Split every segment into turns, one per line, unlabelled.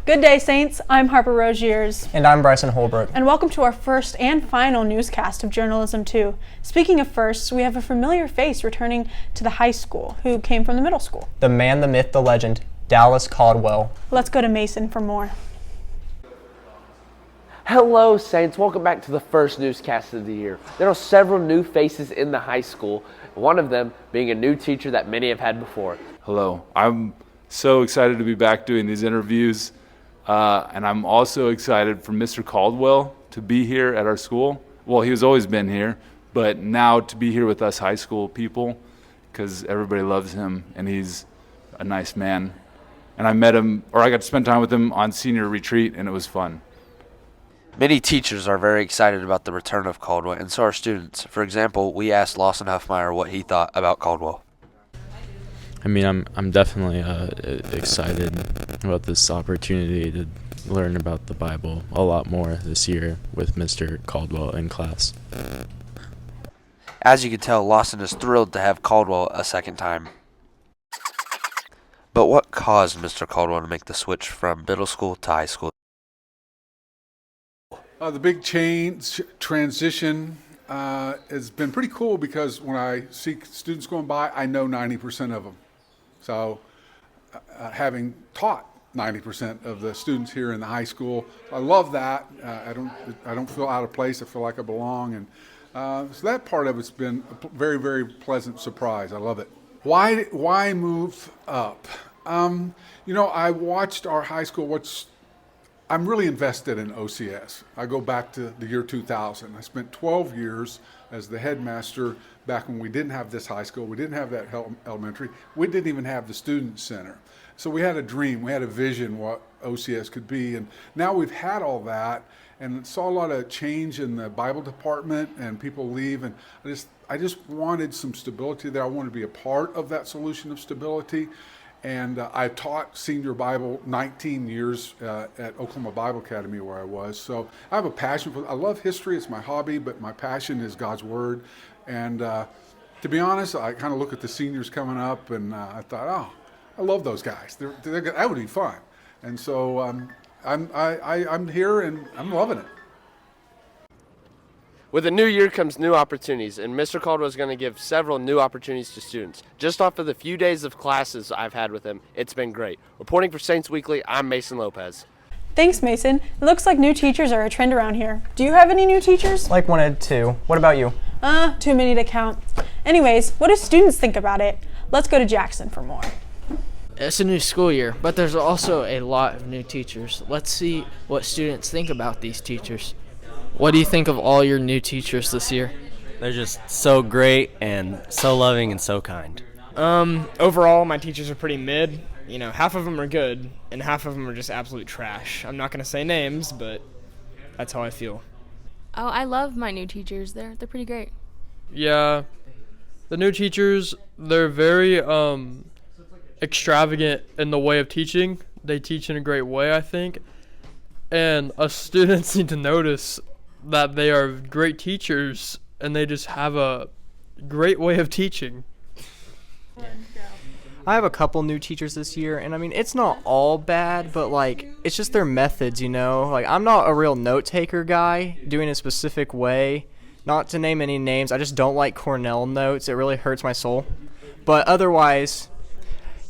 Good day, Saints. I'm Harper Rogiers.
And I'm Bryson Holbrook.
And welcome to our first and final newscast of Journalism 2. Speaking of firsts, we have a familiar face returning to the high school who came from the middle school.
The man, the myth, the legend, Dallas Caldwell.
Let's go to Mason for more.
Hello, Saints. Welcome back to the first newscast of the year. There are several new faces in the high school, one of them being a new teacher that many have had before.
Hello. I'm so excited to be back doing these interviews. And I'm also excited for Mr. Caldwell to be here at our school. Well, he's always been here, but now to be here with us high school people, because everybody loves him and he's a nice man. And I met him, or I got to spend time with him on senior retreat, and it was fun.
Many teachers are very excited about the return of Caldwell, and so are students. For example, we asked Lawson Huffmeyer what he thought about Caldwell.
I mean, I'm definitely excited about this opportunity to learn about the Bible a lot more this year with Mr. Caldwell in class.
As you can tell, Lawson is thrilled to have Caldwell a second time. But what caused Mr. Caldwell to make the switch from middle school to high school?
The big transition has been pretty cool because when I see students going by, I know 90% of them. So having taught 90% of the students here in the high school, I love that. I don't feel out of place. I feel like I belong, and so that part of it's been a very, very pleasant surprise. I love it. Why move up? I watched our high school. I'm really invested in OCS. I go back to the year 2000. I spent 12 years as the headmaster back when we didn't have this high school. We didn't have that elementary. We didn't even have the student center. So we had a dream. We had a vision what OCS could be. And now we've had all that and saw a lot of change in the Bible department and people leave. And I just wanted some stability there. I wanted to be a part of that solution of stability. And I taught senior Bible 19 years at Oklahoma Bible Academy where I was. So I have a passion I love history. It's my hobby, but my passion is God's Word. And to be honest, I kind of look at the seniors coming up and I thought, oh, I love those guys. That would be fun. And so I'm here and I'm loving it.
With a new year comes new opportunities, and Mr. Caldwell is going to give several new opportunities to students. Just off of the few days of classes I've had with him, it's been great. Reporting for Saints Weekly, I'm Mason Lopez.
Thanks, Mason. It looks like new teachers are a trend around here. Do you have any new teachers?
Like wanted to. What about you?
Too many to count. Anyways, what do students think about it? Let's go to Jackson for more.
It's a new school year, but there's also a lot of new teachers. Let's see what students think about these teachers. What do you think of all your new teachers this year?
They're just so great and so loving and so kind.
Overall, my teachers are pretty mid. Half of them are good, and half of them are just absolute trash. I'm not going to say names, but that's how I feel.
Oh, I love my new teachers. They're pretty great.
Yeah, the new teachers, they're very extravagant in the way of teaching. They teach in a great way, I think. And us students need to notice that they are great teachers and they just have a great way of teaching.
I have a couple new teachers this year, and I mean, it's not all bad, but it's just their methods, I'm not a real note taker guy doing a specific way. Not to name any names, I just don't like Cornell notes. It really hurts my soul. But otherwise,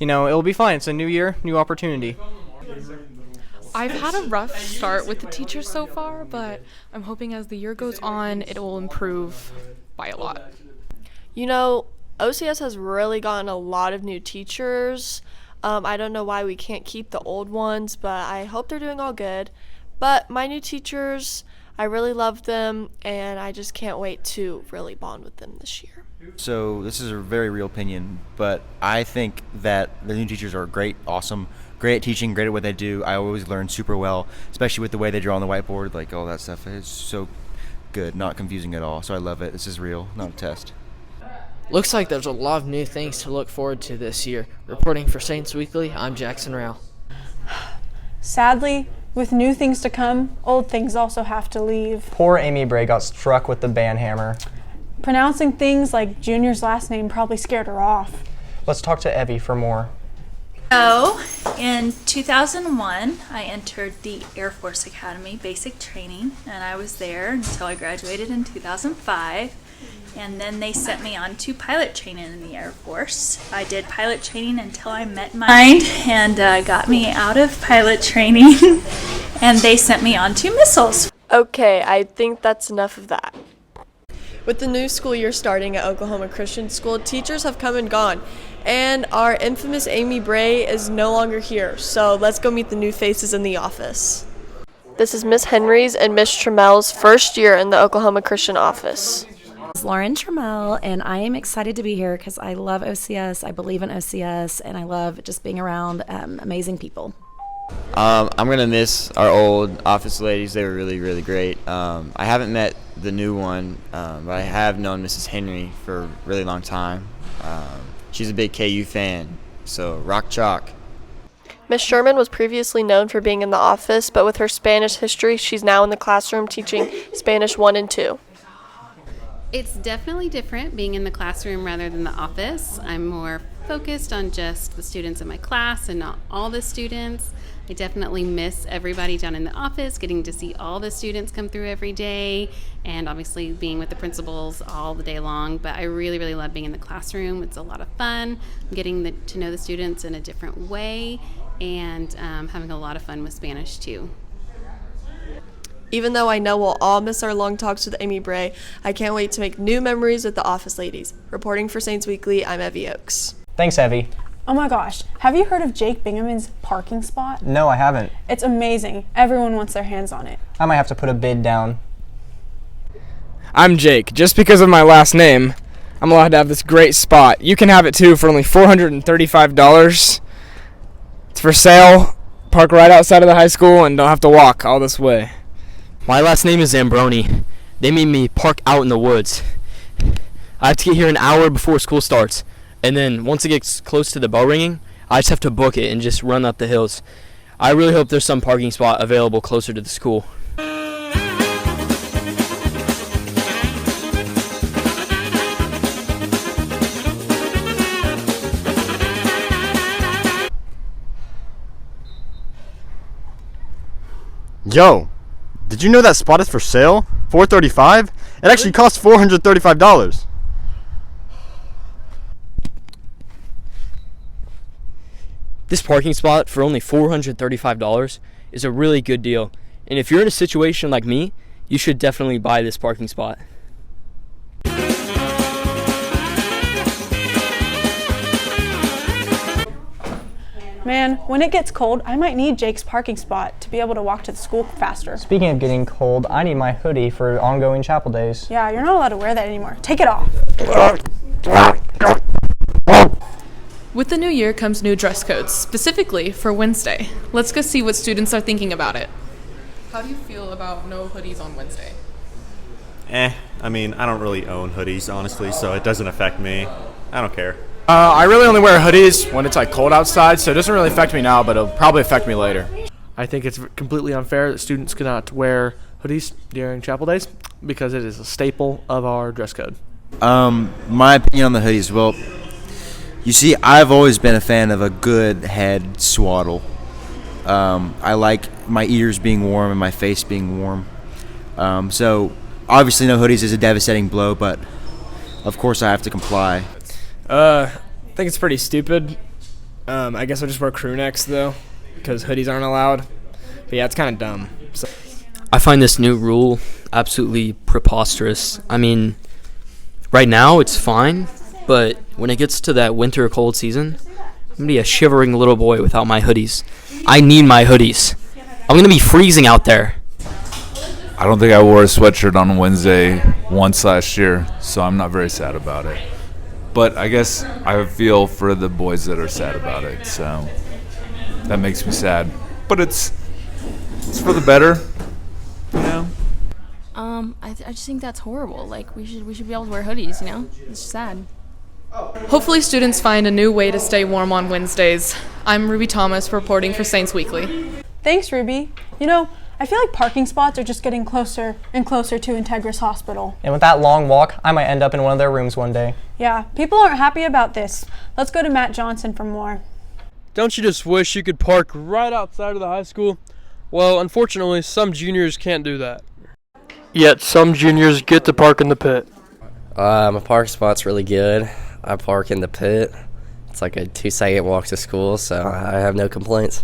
it'll be fine. It's a new year, new opportunity.
I've had a rough start with the teachers so far, but I'm hoping as the year goes on, it will improve by a lot.
OCS has really gotten a lot of new teachers. I don't know why we can't keep the old ones, but I hope they're doing all good. But my new teachers, I really love them, and I just can't wait to really bond with them this year.
So this is a very real opinion, but I think that the new teachers are great, awesome, great at teaching, great at what they do. I always learn super well, especially with the way they draw on the whiteboard, all that stuff. It's so good, not confusing at all. So I love it. This is real, not a test.
Looks like there's a lot of new things to look forward to this year. Reporting for Saints Weekly, I'm Jackson Rao.
Sadly, with new things to come, old things also have to leave.
Poor Amy Bray got struck with the band hammer.
Pronouncing things like Junior's last name probably scared her off.
Let's talk to Evie for more.
So, In 2001, I entered the Air Force Academy basic training, and I was there until I graduated in 2005. And then they sent me on to pilot training in the Air Force. I did pilot training until I met mine and got me out of pilot training, and they sent me on to missiles.
Okay, I think that's enough of that. With the new school year starting at Oklahoma Christian School, teachers have come and gone, and our infamous Amy Bray is no longer here. So let's go meet the new faces in the office. This is Miss Henry's and Miss Trammell's first year in the Oklahoma Christian office.
It's Lauren Trammell, and I am excited to be here because I love OCS, I believe in OCS, and I love just being around amazing people.
I'm going to miss our old office ladies. They were really, really great. I haven't met the new one, but I have known Mrs. Henry for a really long time. She's a big KU fan, so rock chalk.
Miss Sherman was previously known for being in the office, but with her Spanish history, she's now in the classroom teaching Spanish 1 and 2.
It's definitely different being in the classroom rather than the office. I'm more focused on just the students in my class and not all the students. I definitely miss everybody down in the office, getting to see all the students come through every day, and obviously being with the principals all the day long. But I really, really love being in the classroom. It's a lot of fun. I'm getting to know the students in a different way, and having a lot of fun with Spanish too.
Even though I know we'll all miss our long talks with Amy Bray, I can't wait to make new memories with the office ladies. Reporting for Saints Weekly, I'm Evie Oakes.
Thanks, Evie.
Oh my gosh, have you heard of Jake Bingham's parking spot?
No, I haven't.
It's amazing. Everyone wants their hands on it.
I might have to put a bid down.
I'm Jake. Just because of my last name, I'm allowed to have this great spot. You can have it too for only $435. It's for sale. Park right outside of the high school and don't have to walk all this way.
My last name is Zambroni. They made me park out in the woods. I have to get here an hour before school starts. And then once it gets close to the bell ringing, I just have to book it and just run up the hills. I really hope there's some parking spot available closer to the school.
Yo, did you know that spot is for sale? $435? It actually costs $435.
This parking spot for only $435 is a really good deal. And if you're in a situation like me, you should definitely buy this parking spot.
Man, when it gets cold, I might need Jake's parking spot to be able to walk to the school faster.
Speaking of getting cold, I need my hoodie for ongoing chapel days.
Yeah, you're not allowed to wear that anymore. Take it off.
With the new year comes new dress codes, specifically for Wednesday. Let's go see what students are thinking about it. How do you feel about no hoodies on Wednesday?
I mean, I don't really own hoodies, honestly, so it doesn't affect me. I don't care.
I really only wear hoodies when it's like cold outside, so it doesn't really affect me now, but it'll probably affect me later.
I think it's completely unfair that students cannot wear hoodies during chapel days because it is a staple of our dress code.
My opinion on the hoodies, well, you see, I've always been a fan of a good head swaddle. I like my ears being warm and my face being warm. So obviously no hoodies is a devastating blow, but of course I have to comply.
I think it's pretty stupid. I guess I'll just wear crew necks though, because hoodies aren't allowed. But yeah, it's kind of dumb. So.
I find this new rule absolutely preposterous. I mean, right now it's fine, but when it gets to that winter cold season, I'm gonna be a shivering little boy without my hoodies. I need my hoodies. I'm gonna be freezing out there.
I don't think I wore a sweatshirt on Wednesday once last year, so I'm not very sad about it. But I guess I feel for the boys that are sad about it, so that makes me sad. But it's for the better, you know.
I just think that's horrible. Like we should be able to wear hoodies, you know? It's sad.
Hopefully students find a new way to stay warm on Wednesdays. I'm Ruby Thomas reporting for Saints Weekly.
Thanks, Ruby. You know, I feel like parking spots are just getting closer and closer to Integris Hospital.
And with that long walk, I might end up in one of their rooms one day.
Yeah, people aren't happy about this. Let's go to Matt Johnson for more.
Don't you just wish you could park right outside of the high school? Well, unfortunately, some juniors can't do that. Yet some juniors get to park in the pit.
My park spot's really good. I park in the pit. It's like a 2-second walk to school, so I have no complaints.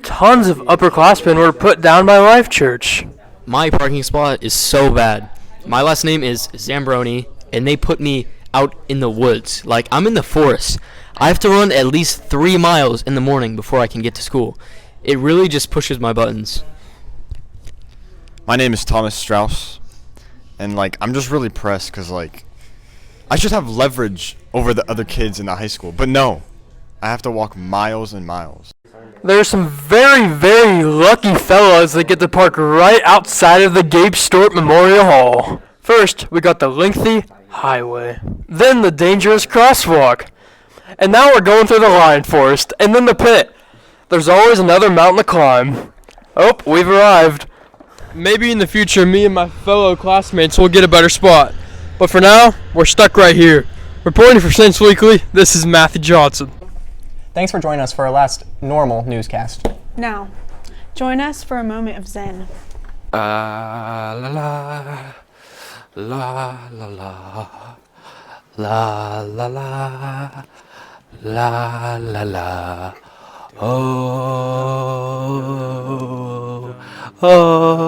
Tons of upperclassmen were put down by Life Church.
My parking spot is so bad. My last name is Zambroni, and they put me out in the woods. Like, I'm in the forest. I have to run at least 3 miles in the morning before I can get to school. It really just pushes my buttons.
My name is Thomas Strauss, and I'm just really pressed because I should have leverage over the other kids in the high school, but no, I have to walk miles and miles.
There's some very, very lucky fellows that get to park right outside of the Gabe Stewart Memorial Hall. First, we got the lengthy highway, then the dangerous crosswalk, and now we're going through the lion forest, and then the pit. There's always another mountain to climb. Oh, we've arrived. Maybe in the future, me and my fellow classmates will get a better spot. But for now, we're stuck right here. Reporting for SaintsWeekly, this is Matthew Johnson.
Thanks for joining us for our last normal newscast.
Now, join us for a moment of zen.
La la la la la la la la la la. Oh, oh.